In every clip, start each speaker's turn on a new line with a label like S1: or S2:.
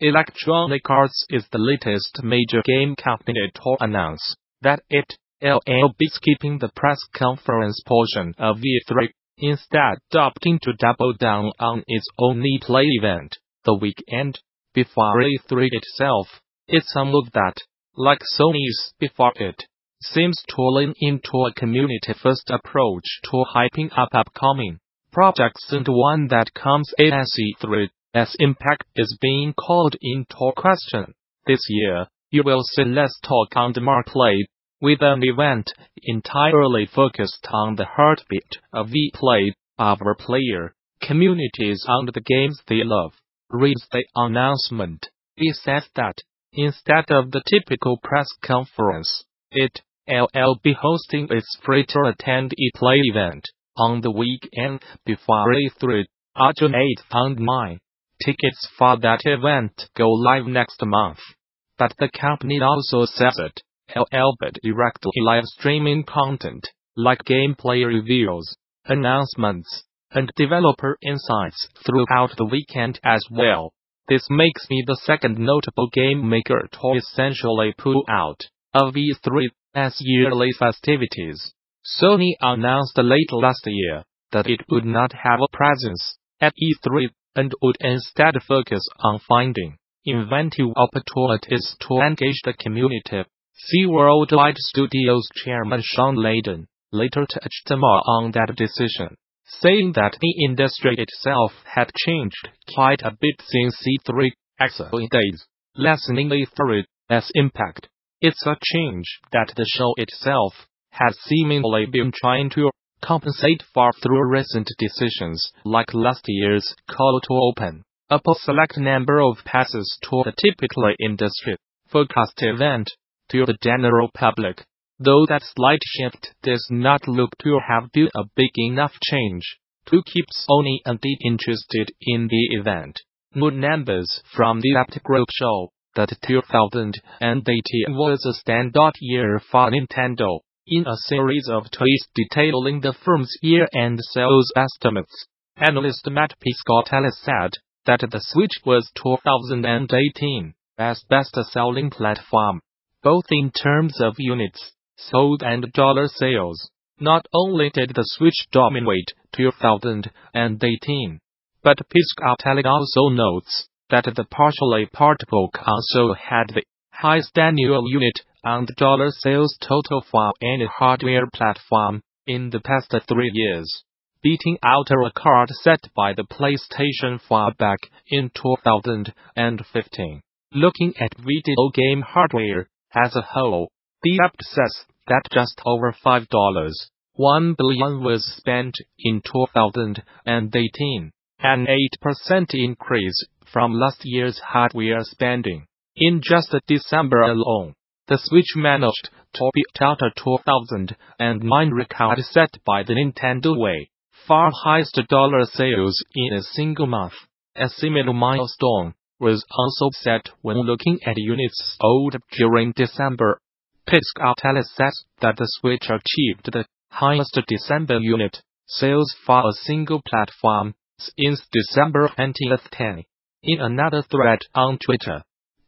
S1: Electronic Arts is the latest major game company to announce that it will be skipping the press conference portion of E3, instead opting to double down on its only play event, the weekend before E3 itself. It's a move that, like Sony's before it, seems to lean into a community-first approach to hyping up upcoming projects, and one that comes as E3's impact is being called into question. This year, you will see less talk on the market, with an event entirely focused on the heartbeat of the play of our player communities on the games they love. Reads the announcement. It says that, instead of the typical press conference, it will be hosting its free-to-attend e-play event on the weekend before E3, on June 8 and 9. Tickets for that event go live next month. But the company also says it will be directly live streaming content, like gameplay reviews, announcements, and developer insights throughout the weekend as well. This makes me the second notable game maker to essentially pull out of E3's yearly festivities. Sony announced late last year that it would not have a presence at E3 and would instead focus on finding inventive opportunities to engage the community. See Worldwide Studios chairman Sean Layden later touched more on that decision, saying that the industry itself had changed quite a bit since E3's early days, lessening E3's impact. It's a change that the show itself has seemingly been trying to compensate for through recent decisions like last year's call to open up a select number of passes to the typically industry-focused event to the general public. Though that slight shift does not look to have been a big enough change to keep Sony and it interested in the event. New numbers from the Apt Group show that 2018 was a standout year for Nintendo. In a series of tweets detailing the firm's year-end sales estimates, analyst Matt Piscotella said that the Switch was 2018's best-selling platform, both in terms of units sold and dollar sales. Not only did the Switch dominate 2018, but Piscotella also notes that the partially portable console had the highest annual unit and dollar sales total for any hardware platform in the past 3 years, beating out a record set by the PlayStation 4 back in 2015. Looking at video game hardware as a whole, the Apt says that just over $5.1 billion was spent in 2018, an 8% increase from last year's hardware spending. In just December alone, the Switch managed to beat out a 2009 record set by the Nintendo Wii for highest dollar sales in a single month. A similar milestone was also set when looking at units sold during December. Piscotella says that the Switch achieved the highest December unit sales for a single platform since December 2010. In another thread on Twitter,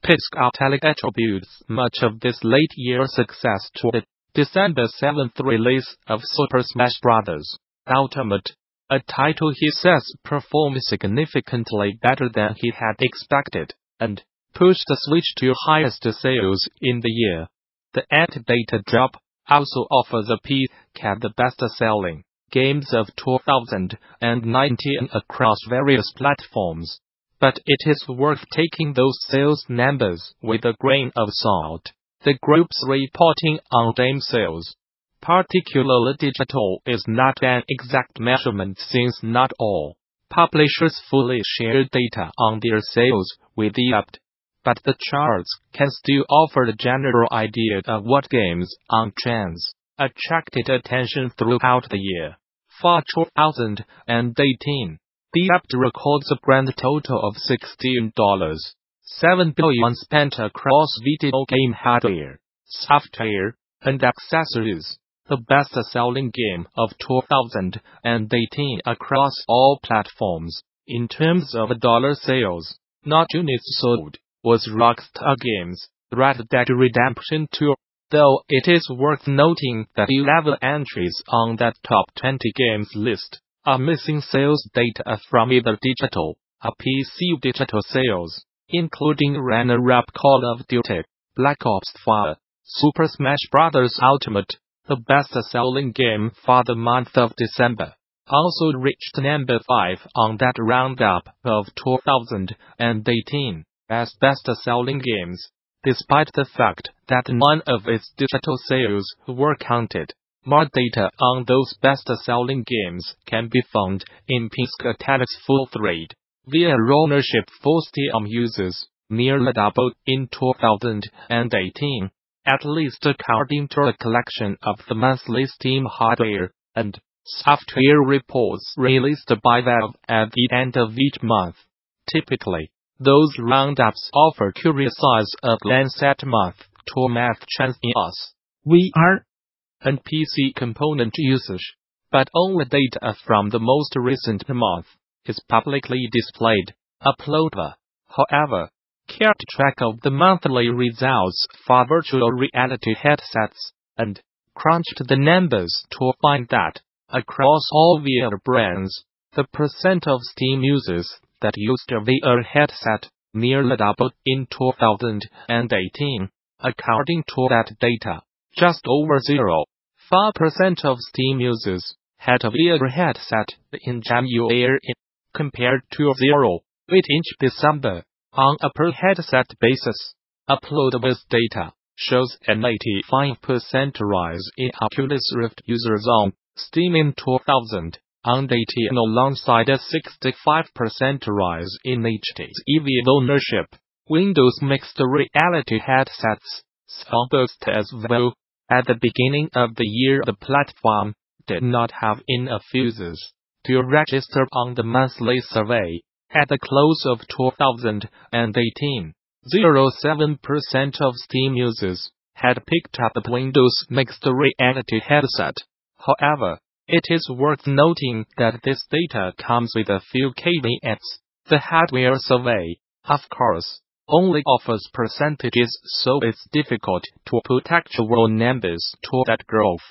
S1: Piscotella attributes much of this late-year success to the December 7th release of Super Smash Bros. Ultimate, a title he says performed significantly better than he had expected, and pushed the Switch to highest sales in the year. The at-data drop also offers a peek at the best-selling games of 2019 across various platforms. But it is worth taking those sales numbers with a grain of salt. The group's reporting on game sales, particularly digital, is not an exact measurement since not all publishers fully share data on their sales with the Apt. But the charts can still offer the general idea of what games on trends attracted attention throughout the year. For 2018, the Apt records a grand total of $16.7 billion spent across video game hardware, software, and accessories, the best-selling game of 2018 across all platforms. In terms of dollar sales, not units sold, was Rockstar Games' Red Dead Redemption 2. Though it is worth noting that 11 entries on that top 20 games list are missing sales data from either digital or PC digital sales, including runner-up Call of Duty, Black Ops 5, Super Smash Bros. Ultimate, the best-selling game for the month of December, also reached number 5 on that roundup of 2018 as best-selling games, despite the fact that none of its digital sales were counted. More data on those best-selling games can be found in PC Catalog's full thread. VR ownership for Steam users nearly doubled in 2018, at least according to a collection of the monthly Steam hardware and software reports released by Valve at the end of each month. Typically, those roundups offer curious at-glance month-to-month trends in US, VR, and PC component usage, but only data from the most recent month is publicly displayed. Uploader, however, kept track of the monthly results for virtual reality headsets and crunched the numbers to find that, across all VR brands, the percent of Steam users that used a VR headset nearly doubled in 2018. According to that data, just over 0.4% of Steam users had a VR headset in January compared to 0.8 in December. On a per-headset basis, Uploadable's data shows an 85% rise in Oculus Rift users on Steam in 2018 alongside a 65% rise in HTC Vive ownership. Windows mixed reality headsets saw boost as well. At the beginning of the year, the platform did not have enough users to register on the monthly survey. At the close of 2018, 0.7% of Steam users had picked up a Windows mixed reality headset. However, it is worth noting that this data comes with a few caveats. The hardware survey, of course, only offers percentages, so it's difficult to put actual numbers to that growth.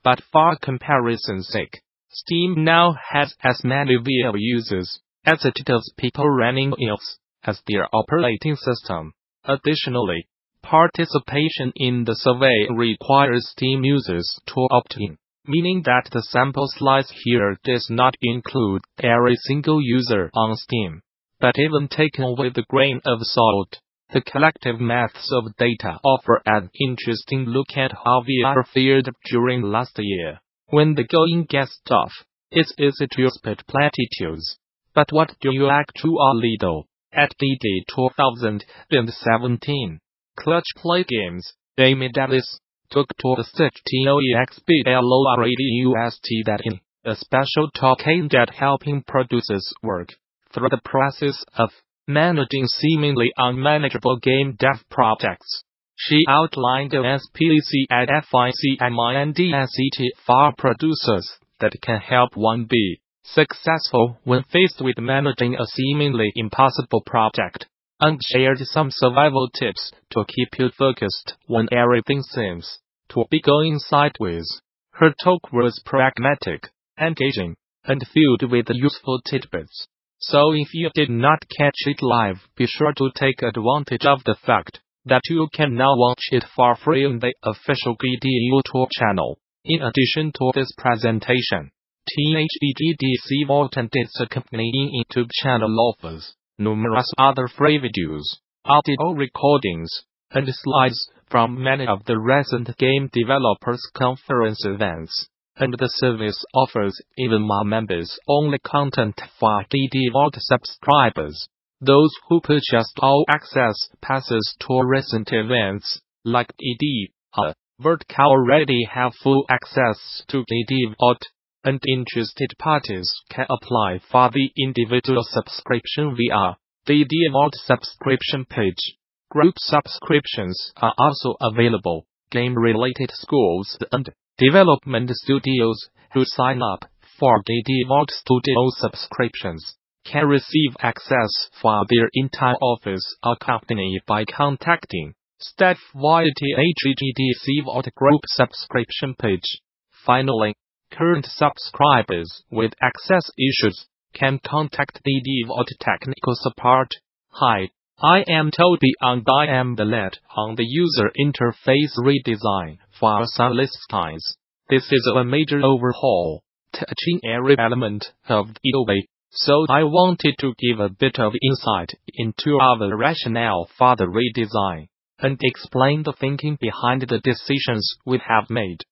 S1: But for comparison's sake, Steam now has as many VR users as it does people running Linux as their operating system. Additionally, participation in the survey requires Steam users to opt in, meaning that the sample slice here does not include every single user on Steam. But even taken with a grain of salt, the collective maths of data offer an interesting look at how VR fared during last year. When the going gets tough, it's easy to spit platitudes. But what do you actually do? At DD 2017, Clutch Play Games, Amy Davis, took to the stage TOEXPLORADUST a special talk aimed at helping producers work through the process of managing seemingly unmanageable game dev projects. She outlined an SPC at FICMINDSET for producers that can help one be successful when faced with managing a seemingly impossible project, and shared some survival tips to keep you focused when everything seems to be going sideways. Her talk was pragmatic, engaging, and filled with useful tidbits. So if you did not catch it live, be sure to take advantage of the fact that you can now watch it for free on the official GD YouTube channel. In addition to this presentation, THEGDC Vault and its accompanying YouTube channel offers numerous other free videos, audio recordings, and slides from many of the recent Game Developers Conference events. And the service offers even more members-only content for DD Vault subscribers. Those who purchased all access passes to recent events, like DD Vault, already have full access to DD Vault, and interested parties can apply for the individual subscription via the DD Vault subscription page. Group subscriptions are also available. Game-related schools and development studios who sign up for DD Vault Studio subscriptions can receive access for their entire office or company by contacting staff via the HGTC Vault Group subscription page. Finally, current subscribers with access issues can contact the Vault technical support. Hi, I am Toby and I am the lead on the user interface redesign for some listings. This is a major overhaul, touching every element of the OA, so I wanted to give a bit of insight into our rationale for the redesign and explain the thinking behind the decisions we have made.